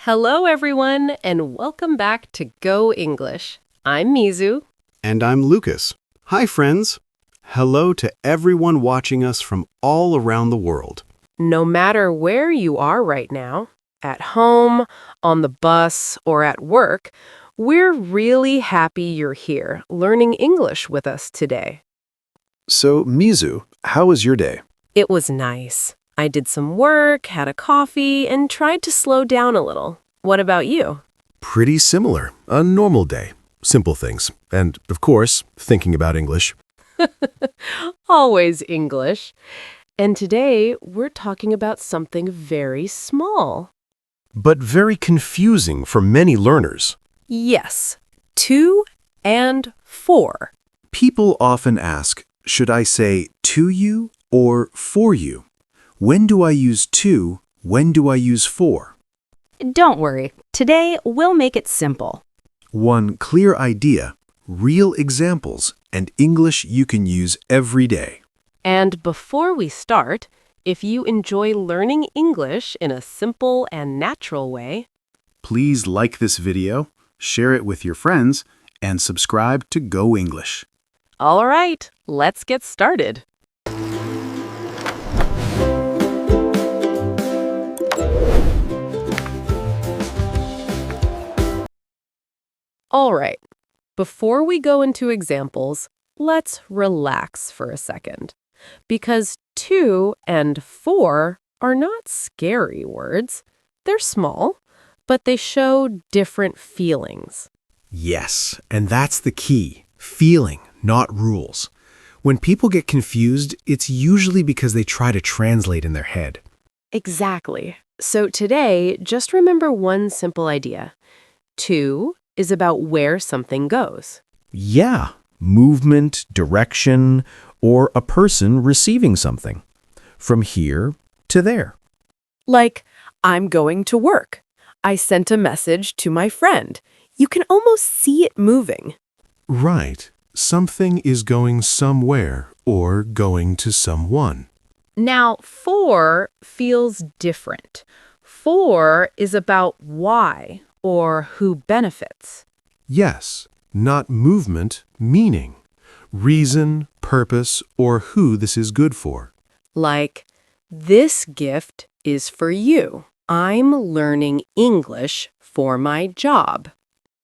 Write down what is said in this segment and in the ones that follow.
Hello, everyone, and welcome back to Go English. I'm Mizu. And I'm Lucas. Hi, friends. Hello to everyone watching us from all around the world. No matter where you are right now, at home, on the bus, or at work, we're really happy you're here learning English with us today. So, Mizu, how was your day? It was nice. I did some work, had a coffee, and tried to slow down a little. What about you? Pretty similar. A normal day. Simple things. And, of course, thinking about English. Always English. And today, we're talking about something very small. But very confusing for many learners. Yes, to and for. People often ask, should I say to you or for you? When do I use to? When do I use for? Don't worry. Today, we'll make it simple. One clear idea, real examples, and English you can use every day. And before we start, if you enjoy learning English in a simple and natural way, Please like this video, share it with your friends, and subscribe to Go English. all right, let's get started. All right, before we go into examples, let's relax for a second. Because to and for are not scary words. They're small, but they show different feelings. Yes, and that's the key. Feeling, not rules. When people get confused, it's usually because they try to translate in their head. Exactly. So today, just remember one simple idea. To is about where something goes. Yeah, movement, direction, or a person receiving something. From here to there. Like, I'm going to work. I sent a message to my friend. You can almost see it moving. Right. Something is going somewhere or going to someone. Now, for feels different. For is about why or who benefits. Yes, not movement, meaning. Reason, purpose, or who this is good for. Like, this gift is for you. I'm learning English for my job.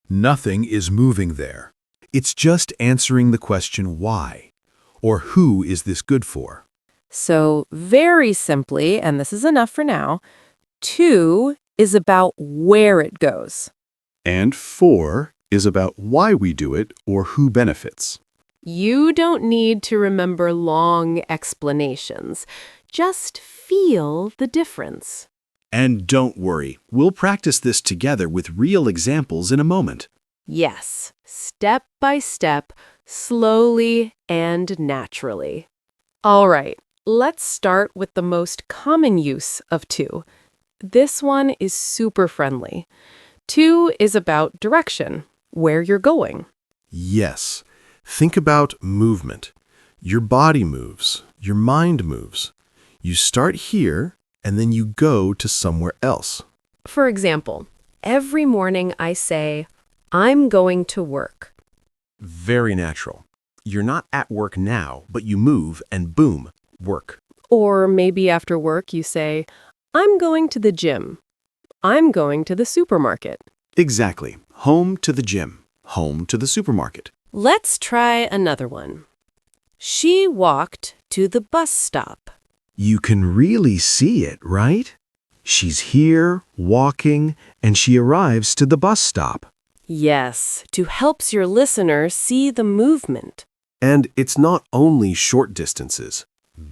Nothing is moving there. It's just answering the question why, or who is this good for? So, very simply, and this is enough for now, to is about where it goes. And for is about why we do it or who benefits. You don't need to remember long explanations. Just feel the difference. And don't worry, we'll practice this together with real examples in a moment. Yes, step by step, slowly and naturally. All right, let's start with the most common use of to. This one is super friendly. To is about direction, where you're going. Yes. Think about movement. Your body moves. Your mind moves. You start here, and then you go to somewhere else. For example, every morning I say, I'm going to work. Very natural. You're not at work now, but you move and boom, work. Or maybe after work you say, I'm going to the gym. I'm going to the supermarket. Exactly. Home to the gym. Home to the supermarket. Let's try another one. She walked to the bus stop. You can really see it, right? She's here, walking, and she arrives to the bus stop. Yes, to helps your listener see the movement. And it's not only short distances.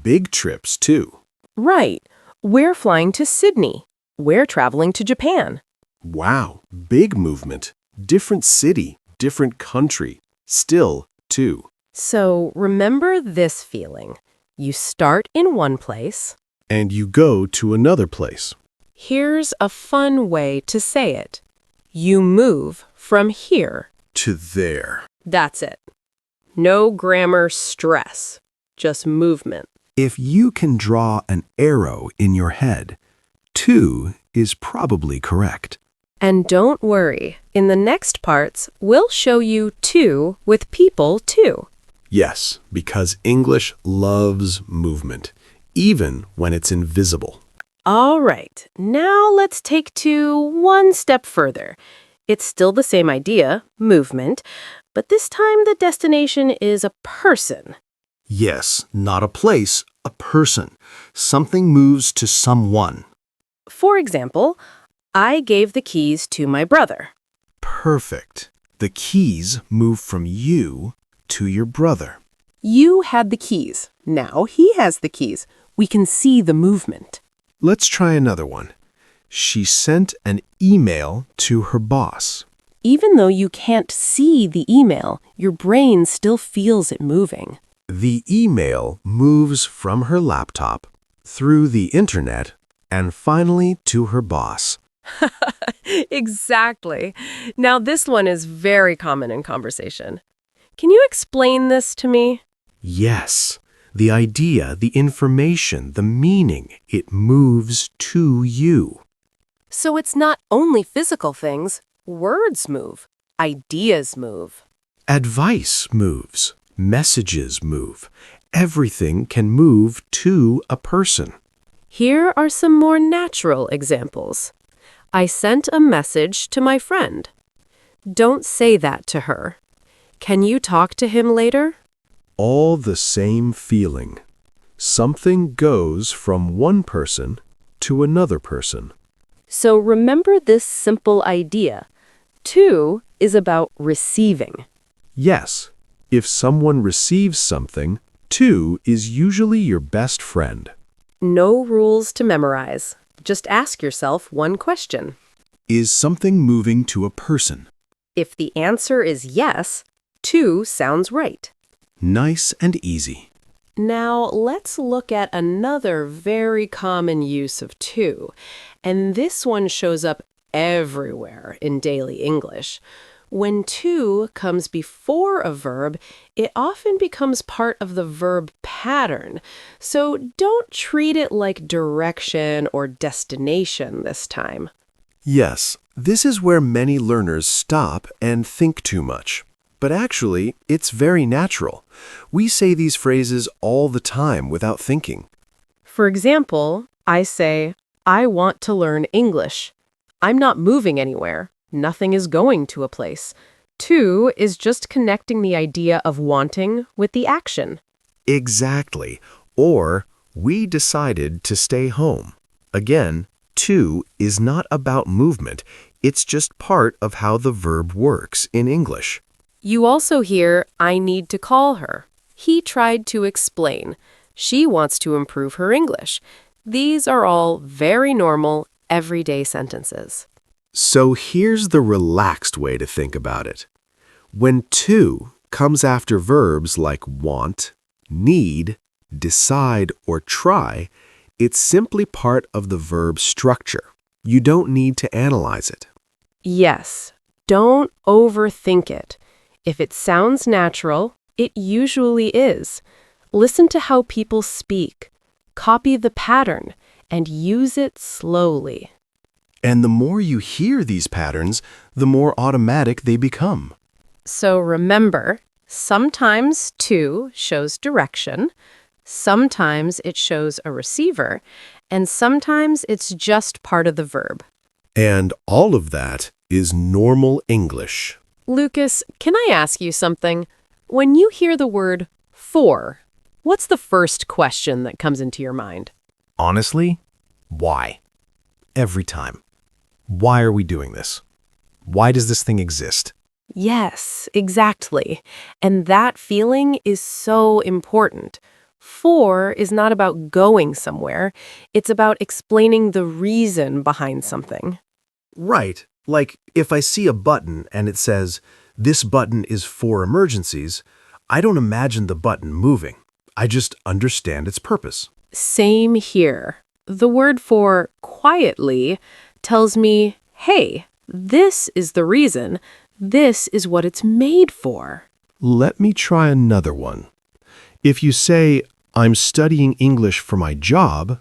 Big trips, too. Right. We're flying to Sydney. We're traveling to Japan. Wow, big movement. Different city, different country. Still, too. So remember this feeling. You start in one place. And you go to another place. Here's a fun way to say it. You move from here. To there. That's it. No grammar stress, just movement. If you can draw an arrow in your head, to is probably correct. And don't worry, in the next parts, we'll show you to with people too. Yes, because English loves movement, even when it's invisible. All right, now let's take to one step further. It's still the same idea, movement, but this time the destination is a person. Yes, not a place, a person. Something moves to someone. For example, I gave the keys to my brother. Perfect. The keys move from you to your brother. You had the keys. Now he has the keys. We can see the movement. Let's try another one. She sent an email to her boss. Even though you can't see the email, your brain still feels it moving. The email moves from her laptop, through the internet, and finally to her boss. Exactly. Now this one is very common in conversation. Can you explain this to me? Yes, the idea, the information, the meaning, it moves to you. So it's not only physical things. Words move. Ideas move. Advice moves. Messages move. Everything can move to a person. Here are some more natural examples. I sent a message to my friend. Don't say that to her. Can you talk to him later? All the same feeling. Something goes from one person to another person. So remember this simple idea. To is about receiving. Yes, if someone receives something, to is usually your best friend. No rules to memorize. Just ask yourself one question. Is something moving to a person? If the answer is yes, to sounds right. Nice and easy. Now, let's look at another very common use of to, and this one shows up everywhere in daily English. When to comes before a verb, it often becomes part of the verb pattern. So don't treat it like direction or destination this time. Yes, this is where many learners stop and think too much. But actually, it's very natural. We say these phrases all the time without thinking. For example, I say, I want to learn English. I'm not moving anywhere. Nothing is going to a place. To is just connecting the idea of wanting with the action. Exactly. Or, we decided to stay home. Again, to is not about movement. It's just part of how the verb works in English. You also hear, I need to call her. He tried to explain. She wants to improve her English. These are all very normal, everyday sentences. So here's the relaxed way to think about it. When to comes after verbs like want, need, decide, or try, it's simply part of the verb structure. You don't need to analyze it. Yes, don't overthink it. If it sounds natural, it usually is. Listen to how people speak. Copy the pattern and use it slowly. And the more you hear these patterns, the more automatic they become. So remember, sometimes to shows direction, sometimes it shows a receiver, and sometimes it's just part of the verb. And all of that is normal English. Lucas, can I ask you something? When you hear the word for, what's the first question that comes into your mind? Honestly, why? Every time. Why are we doing this? Why does this thing exist? Yes, exactly. And that feeling is so important. For is not about going somewhere. It's about explaining the reason behind something. Right. Like, if I see a button and it says, this button is for emergencies, I don't imagine the button moving. I just understand its purpose. Same here. The word for quietly tells me, hey, this is the reason. This is what it's made for. Let me try another one. If you say, I'm studying English for my job,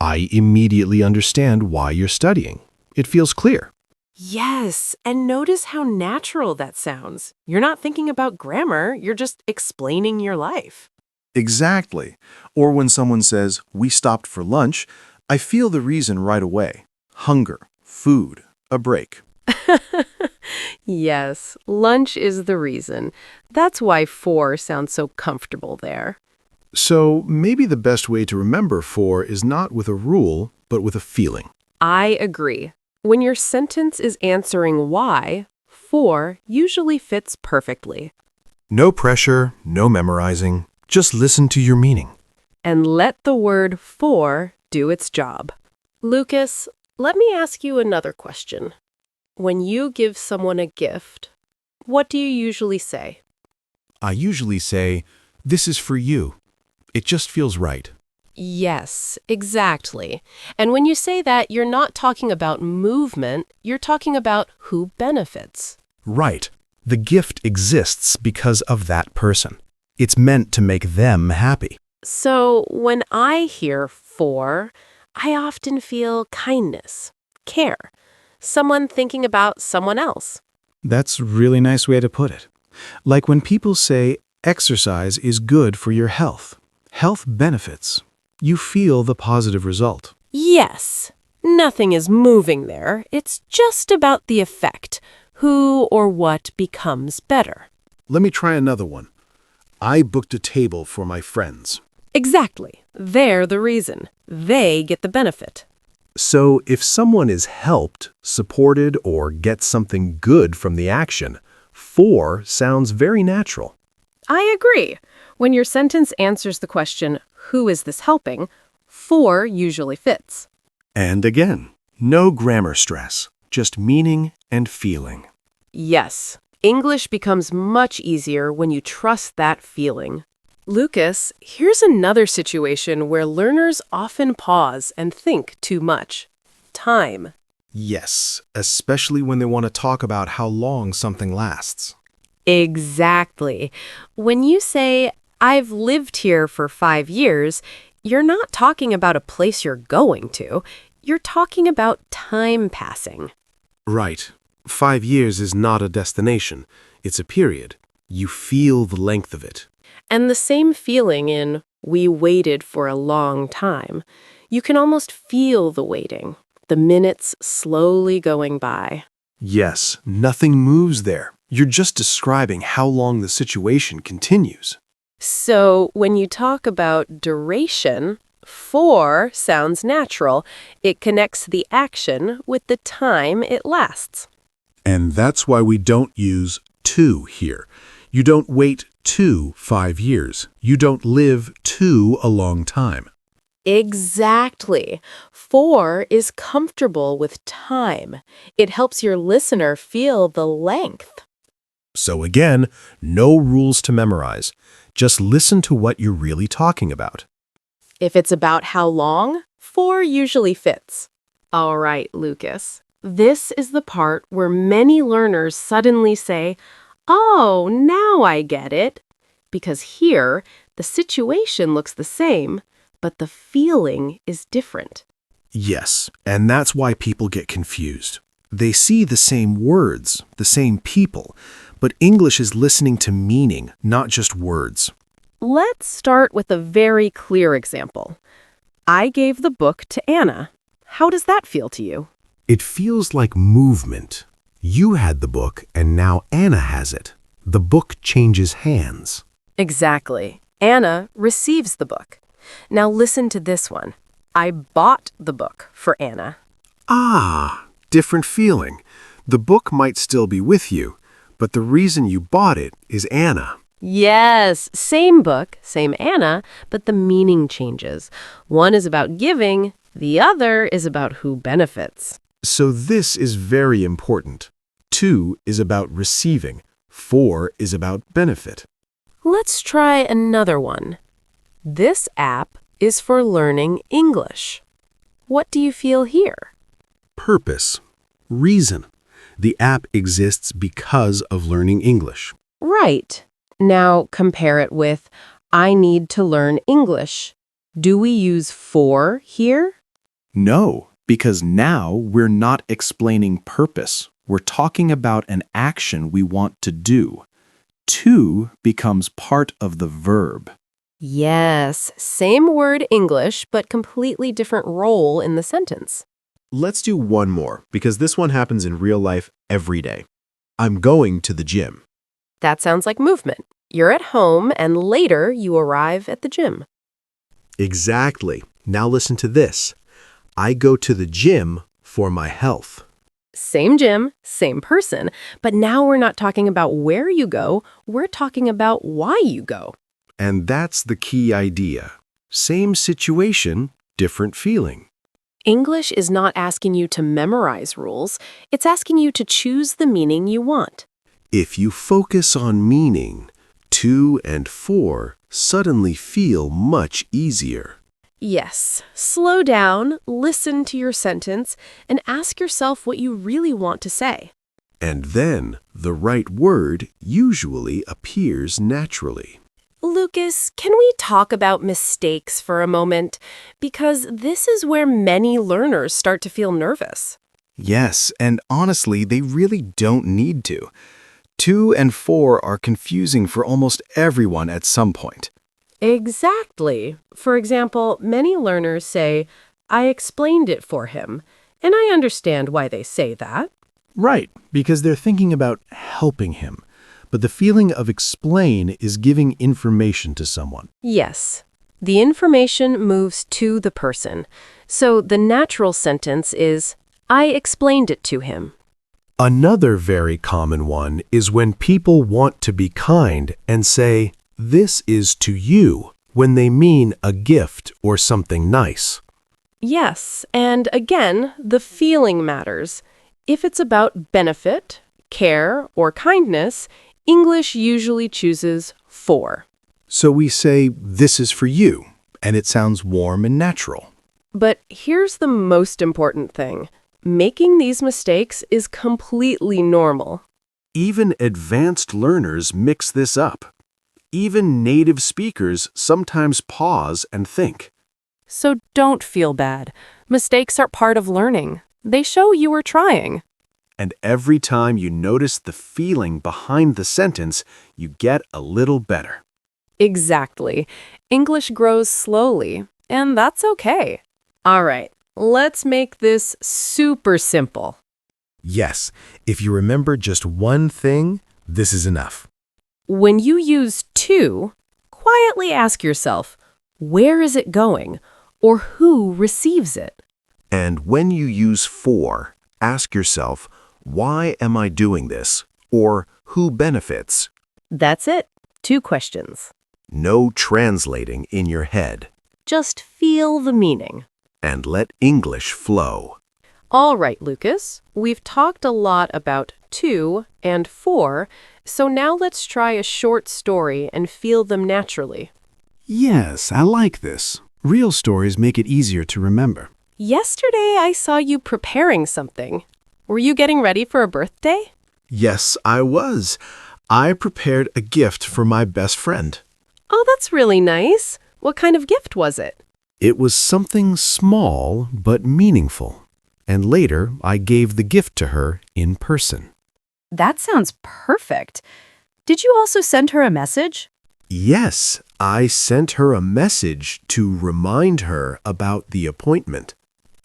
I immediately understand why you're studying. It feels clear. Yes, and notice how natural that sounds. You're not thinking about grammar, you're just explaining your life. Exactly. Or when someone says, "We stopped for lunch," I feel the reason right away. Hunger, food, a break. Yes, lunch is the reason. That's why for sounds so comfortable there. So maybe the best way to remember for is not with a rule, but with a feeling. I agree. When your sentence is answering why, for usually fits perfectly. No pressure, no memorizing. Just listen to your meaning. And let the word for do its job. Lucas, let me ask you another question. When you give someone a gift, what do you usually say? I usually say, "This is for you." It just feels right. Yes, exactly. And when you say that, you're not talking about movement, you're talking about who benefits. Right. The gift exists because of that person. It's meant to make them happy. So when I hear for, I often feel kindness, care, someone thinking about someone else. That's a really nice way to put it. Like when people say exercise is good for your health. Health benefits. You feel the positive result. Yes, nothing is moving there. It's just about the effect, who or what becomes better. Let me try another one. I booked a table for my friends. Exactly. They're the reason. They get the benefit. So if someone is helped, supported, or gets something good from the action, for sounds very natural. I agree. When your sentence answers the question, who is this helping, for usually fits. And again, no grammar stress, just meaning and feeling. Yes, English becomes much easier when you trust that feeling. Lucas, here's another situation where learners often pause and think too much. Time. Yes, especially when they want to talk about how long something lasts. Exactly. When you say, I've lived here for 5 years, you're not talking about a place you're going to. You're talking about time passing. Right. 5 years is not a destination. It's a period. You feel the length of it. And the same feeling in, we waited for a long time. You can almost feel the waiting, the minutes slowly going by. Yes, nothing moves there. You're just describing how long the situation continues. So when you talk about duration, for sounds natural. It connects the action with the time it lasts. And that's why we don't use to here. You don't wait to 5 years. You don't live to a long time. Exactly. For is comfortable with time. It helps your listener feel the length. So again, no rules to memorize. Just listen to what you're really talking about. If it's about how long, for usually fits. All right, Lucas. This is the part where many learners suddenly say, "Oh, now I get it." Because here, the situation looks the same, but the feeling is different. Yes, and that's why people get confused. They see the same words, the same people, but English is listening to meaning, not just words. Let's start with a very clear example. I gave the book to Anna. How does that feel to you? It feels like movement. You had the book, and now Anna has it. The book changes hands. Exactly. Anna receives the book. Now listen to this one. I bought the book for Anna. Ah, different feeling. The book might still be with you, but the reason you bought it is Anna. Yes, same book, same Anna, but the meaning changes. One is about giving, the other is about who benefits. So this is very important. To is about receiving. For is about benefit. Let's try another one. This app is for learning English. What do you feel here? Purpose. Reason. The app exists because of learning English. Right. Now compare it with, I need to learn English. Do we use for here? No, Because now we're not explaining purpose. We're talking about an action we want to do. To becomes part of the verb. Yes, same word English, but completely different role in the sentence. Let's do one more, because this one happens in real life every day. I'm going to the gym. That sounds like movement. You're at home, and later you arrive at the gym. Exactly. Now listen to this. I go to the gym for my health. Same gym, same person, but now we're not talking about where you go, we're talking about why you go. And that's the key idea. Same situation, different feeling. English is not asking you to memorize rules, it's asking you to choose the meaning you want. If you focus on meaning, to and for suddenly feel much easier. Yes, slow down, listen to your sentence, and ask yourself what you really want to say. And then the right word usually appears naturally. Lucas, can we talk about mistakes for a moment? Because this is where many learners start to feel nervous. Yes, and honestly, they really don't need to. To and for are confusing for almost everyone at some point. Exactly. For example, many learners say, I explained it for him, and I understand why they say that. Right, because they're thinking about helping him. But the feeling of explain is giving information to someone. Yes. The information moves to the person. So the natural sentence is, I explained it to him. Another very common one is when people want to be kind and say, this is to you, when they mean a gift or something nice. Yes, and again, the feeling matters. If it's about benefit, care, or kindness, English usually chooses for. So we say, this is for you, and it sounds warm and natural. But here's the most important thing. Making these mistakes is completely normal. Even advanced learners mix this up. Even native speakers sometimes pause and think. So don't feel bad. Mistakes are part of learning. They show you were trying. And every time you notice the feeling behind the sentence, you get a little better. Exactly. English grows slowly, and that's okay. All right, let's make this super simple. Yes, if you remember just one thing, this is enough. When you use to, quietly ask yourself, where is it going, or who receives it? And when you use for, ask yourself, why am I doing this? Or who benefits? That's it. 2 questions. No translating in your head. Just feel the meaning. And let English flow. All right, Lucas, we've talked a lot about to and for, so now let's try a short story and feel them naturally. Yes, I like this. Real stories make it easier to remember. Yesterday, I saw you preparing something. Were you getting ready for a birthday? Yes, I was. I prepared a gift for my best friend. Oh, that's really nice. What kind of gift was it? It was something small but meaningful. And later, I gave the gift to her in person. That sounds perfect. Did you also send her a message? Yes, I sent her a message to remind her about the appointment.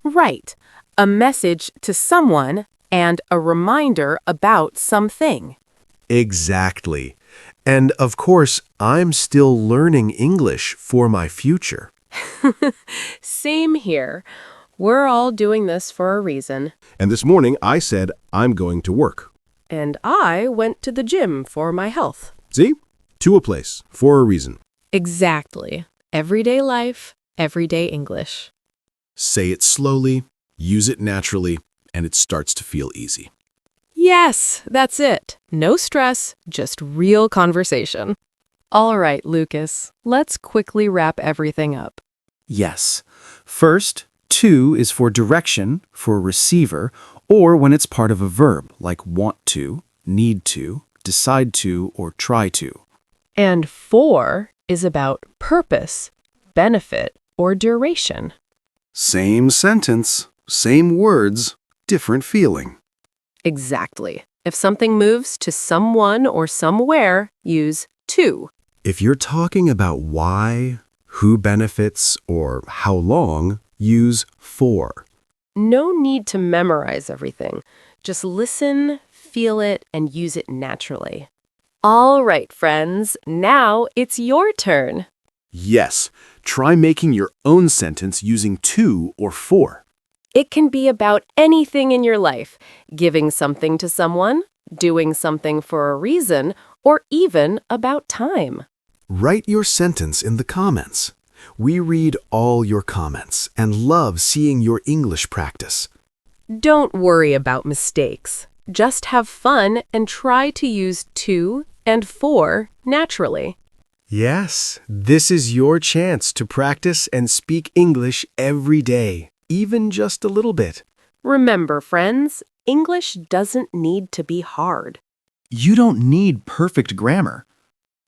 Right. A message to someone and a reminder about something. Exactly. And of course, I'm still learning English for my future. Same here. We're all doing this for a reason. And this morning, I said, I'm going to work. And I went to the gym for my health. See? To a place, for a reason. Exactly. Everyday life, everyday English. Say it slowly, use it naturally, and it starts to feel easy. Yes, that's it. No stress, just real conversation. All right, Lucas, let's quickly wrap everything up. Yes. First, to is for direction, for receiver, or when it's part of a verb, like want to, need to, decide to, or try to. And for is about purpose, benefit, or duration. Same sentence, same words, different feeling. Exactly. If something moves to someone or somewhere, use to. If you're talking about why, who benefits, or how long, use for. No need to memorize everything. Just listen, feel it, and use it naturally. All right, friends, now it's your turn. Yes, try making your own sentence using to or for. It can be about anything in your life, giving something to someone, doing something for a reason, or even about time. Write your sentence in the comments. We read all your comments and love seeing your English practice. Don't worry about mistakes. Just have fun and try to use to and for naturally. Yes, this is your chance to practice and speak English every day, even just a little bit. Remember, friends, English doesn't need to be hard. You don't need perfect grammar.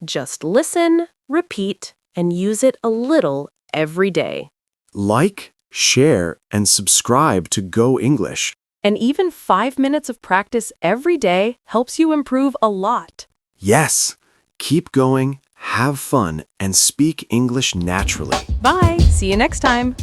Just listen, repeat, and use it a little every day. Like, share, and subscribe to Go English. And even 5 minutes of practice every day helps you improve a lot. Yes, keep going, have fun, and speak English naturally. Bye. See you next time.